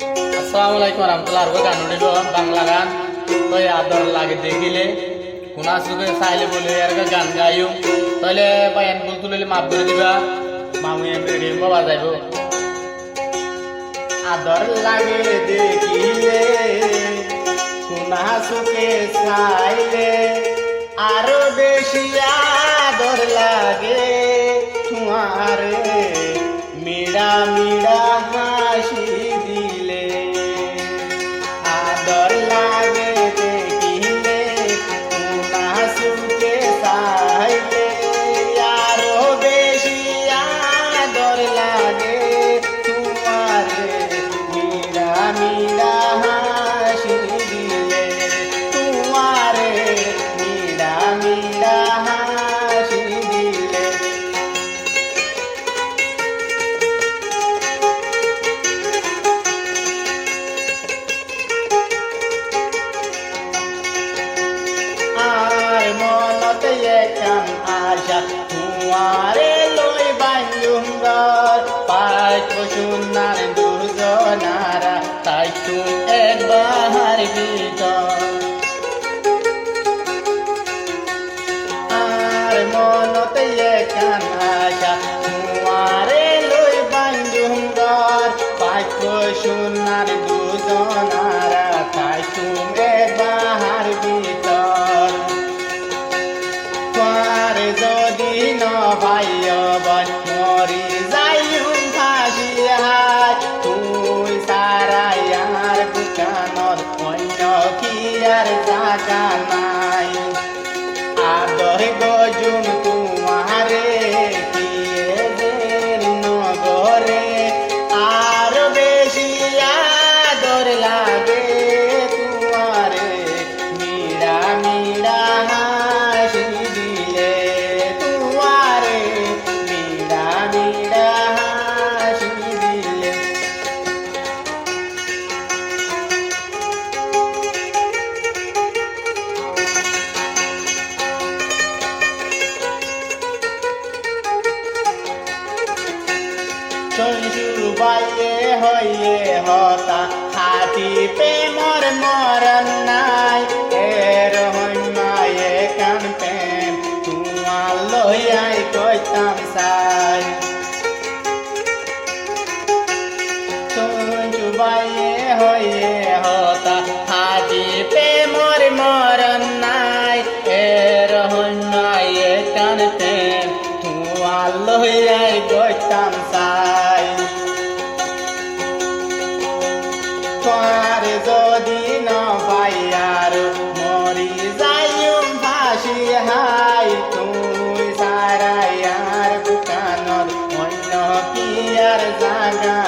আসসালামু আলাইকুম রহমতুল্লাহ। আর গান উঠিব বাংলা গান তই আদর লাগে দেখিলে কোনা চোখে চাইলে বলে আর গান গাইও তাহলে বায়ান বল তুলিলে মাফ করে দিবা মামু এমনি বাজাইব। আদর লাগে দেখিলে কোনা চোখে চাইলে আরো বেশি আদর লাগে তোমারে মিড়া মিড়া হাসি দিলে। আদর লাগে দেখিলে কোনা চোখে চাইলে আরো বেশি আদর লাগে তোমারে মিড়া মিড়া হাসি দিলে। তোমারে মিড়া মিড়া হাসি দিলে। আর মনতে একান আশা তোমারে লই বান্ধুম ঘর পাইব সোনার দুজনারা তাই তুমি একবার ভিতর। আর মনতে একান আশা তোমারে লই বান্ধুম ঘর পাইব সোনার দুজনারা তাই তুমি একবার ভিতর। তোমারে যদি নভাইবন মরি যাইম ফাঁসিয়ায় তুই সারাই আর বুকানত অন্য কি আর জাগা নাই। আদর গজুম তোমারে কিয়েদের নগরে আর বেশি আদর লাগে তোমারে মিড়া মিড়া হাসি দিলে। তোমারে মিড়া মিড়া হাসি দিলে। চঞ্চু বাইয়ে হইয়ে হতা হাতি প্রেমর মরণ নাই এর হইমায়ে কান প্রেম তোমার লইয়াই কইতাম সাই। চঞ্চু বাইয়ে হইয়ে হতা হাতি প্রেমর মরণ নাই এর হইমায়ে কান প্রেম তোমার লইয়াই কইতাম সাই। তোমারে যদি নভাইয়ার মরি যাইম ফাঁসি হাই তুই সারাই আর বুকানত অন্য কি আর জাগা